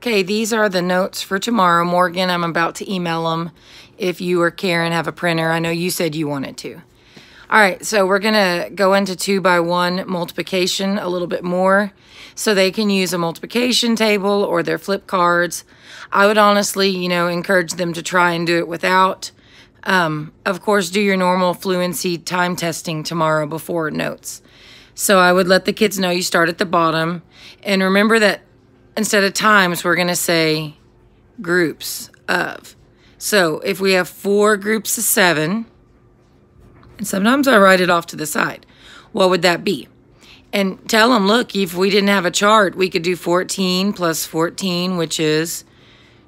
Okay, these are the notes for tomorrow. Morgan, I'm about to email them. If you or Karen have a printer, I know you said you wanted to. All right, so we're going to go into 2-by-1 multiplication a little bit more so they can use a multiplication table or their flip cards. I would honestly, encourage them to try and do it without. Of course, do your normal fluency time testing tomorrow before notes. So I would let the kids know you start at the bottom. And remember that instead of times, we're going to say groups of. So if we have 4 groups of 7, and sometimes I write it off to the side, what would that be? And tell them, look, if we didn't have a chart, we could do 14 plus 14, which is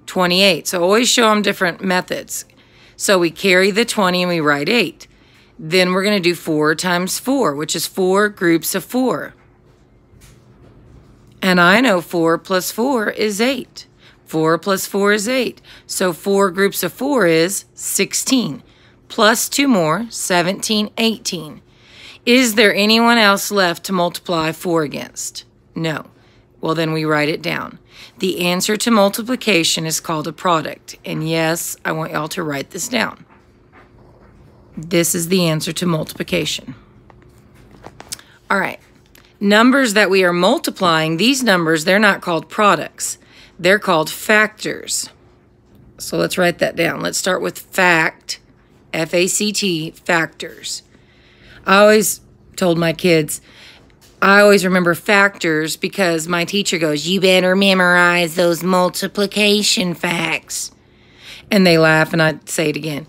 28. So always show them different methods. So we carry the 20 and we write 8. Then we're going to do 4 times 4, which is 4 groups of 4. And I know 4 plus 4 is 8. 4 plus 4 is 8. So 4 groups of 4 is 16. Plus 2 more, 17, 18. Is there anyone else left to multiply 4 against? No. Well, then we write it down. The answer to multiplication is called a product. And yes, I want y'all to write this down. This is the answer to multiplication. All right. Numbers that we are multiplying, these numbers, they're not called products. They're called factors. So let's write that down. Let's start with fact, F-A-C-T, factors. I always told my kids, I always remember factors because my teacher goes, you better memorize those multiplication facts. And they laugh and I say it again.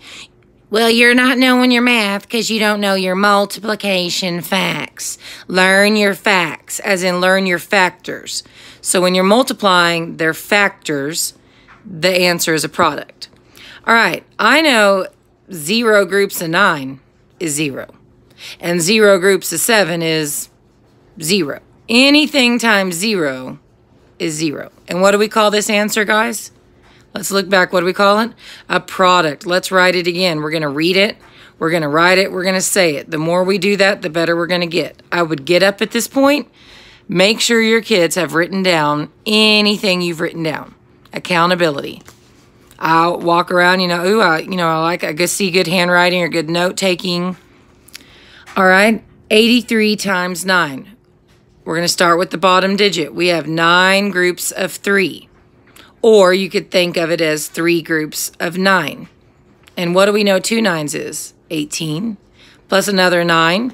Well, you're not knowing your math because you don't know your multiplication facts. Learn your facts, as in learn your factors. So when you're multiplying their factors, the answer is a product. All right, I know 0 groups of 9 is 0. And 0 groups of 7 is 0. Anything times 0 is 0. And what do we call this answer, guys? Let's look back. What do we call it? A product. Let's write it again. We're going to read it. We're going to write it. We're going to say it. The more we do that, the better we're going to get. I would get up at this point. Make sure your kids have written down anything you've written down. Accountability. I'll walk around, I see good handwriting or good note taking. All right. 83 times 9. We're going to start with the bottom digit. We have 9 groups of 3. Or you could think of it as 3 groups of 9. And what do we know 2 9s is? 18 plus another 9.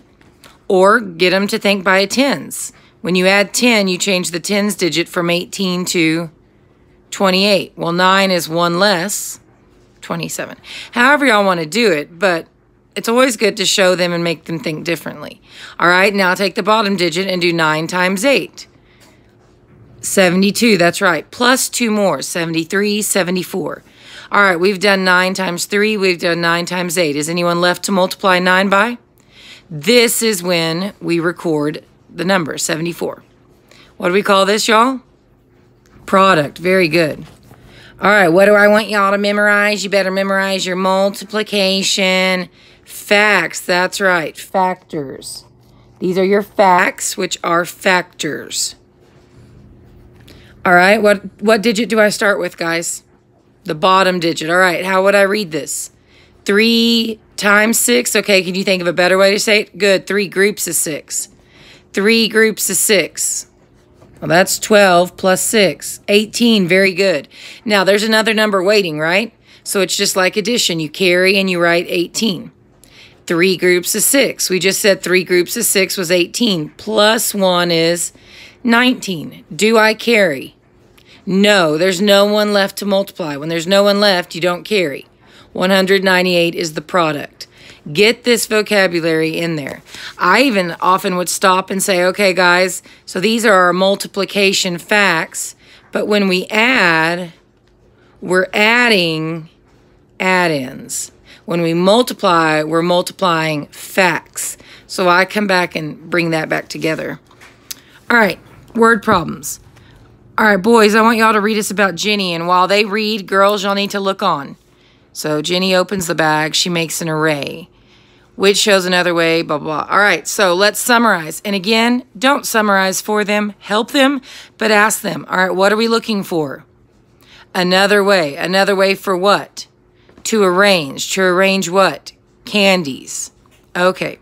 Or get them to think by tens. When you add 10, you change the tens digit from 18 to 28. Well, 9 is 1 less, 27. However y'all want to do it, but it's always good to show them and make them think differently. All right, now take the bottom digit and do 9 times 8. 72, that's right. Plus 2 more, 73, 74. All right, we've done 9 times 3. We've done 9 times 8. Is anyone left to multiply 9 by? This is when we record the number, 74. What do we call this, y'all? Product. Very good. All right, what do I want y'all to memorize? You better memorize your multiplication facts. That's right, factors. These are your facts, which are factors. All right, what digit do I start with, guys? The bottom digit. All right, how would I read this? 3 times 6. Okay, can you think of a better way to say it? Good, 3 groups of 6. 3 groups of 6. Well, that's 12 plus 6. 18, very good. Now, there's another number waiting, right? So it's just like addition. You carry and you write 18. 3 groups of 6. We just said 3 groups of 6 was 18. Plus 1 is 19. Do I carry? No, there's no one left to multiply. When there's no one left, you don't carry. 198 is the product. Get this vocabulary in there. I even often would stop and say, okay, guys, so these are our multiplication facts, but when we add, we're adding add-ins. When we multiply, we're multiplying facts. So I come back and bring that back together. All right, word problems. All right, boys, I want y'all to read us about Jenny, and while they read, girls, y'all need to look on. So Jenny opens the bag. She makes an array, which shows another way, blah, blah, blah. All right, so let's summarize. And again, don't summarize for them. Help them, but ask them. All right, what are we looking for? Another way for what? To arrange what? Candies. Okay.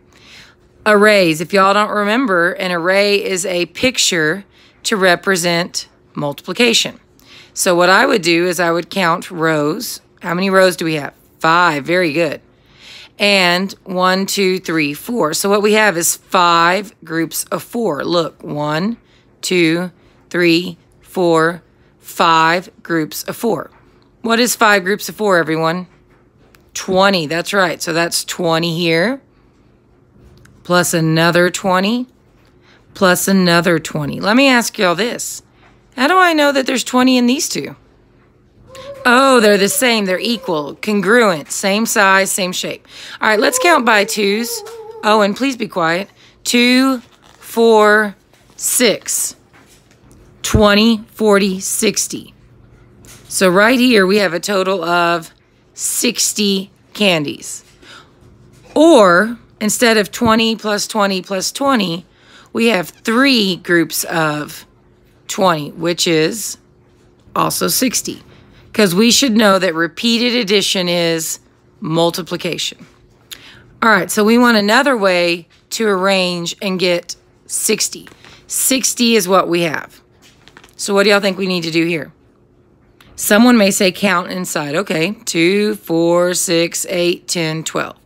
Arrays. If y'all don't remember, an array is a picture to represent multiplication. So what I would do is I would count rows. How many rows do we have? 5. Very good. And 1, 2, 3, 4. So what we have is 5 groups of 4. Look, 1, 2, 3, 4, 5 groups of 4. What is 5 groups of 4, everyone? 20. That's right. So that's 20 here, plus another 20, plus another 20. Let me ask y'all this. How do I know that there's 20 in these two? Oh, they're the same. They're equal, congruent, same size, same shape. All right, let's count by twos. Oh, and please be quiet. 2, 4, 6. 20, 40, 60. So right here we have a total of 60 candies. Or instead of 20 plus 20 plus 20, we have 3 groups of 20, which is also 60. Because we should know that repeated addition is multiplication. All right, so we want another way to arrange and get 60. 60 is what we have. So what do y'all think we need to do here? Someone may say count inside. Okay, 2, 4, 6, 8, 10, 12.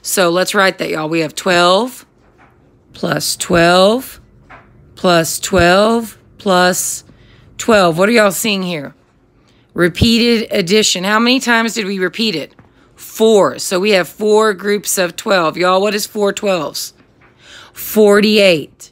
So let's write that, y'all. We have 12 plus 12 plus 12 plus 12. What are y'all seeing here? Repeated addition. How many times did we repeat it? 4. So we have 4 groups of 12. Y'all, what is 4 12s? 48.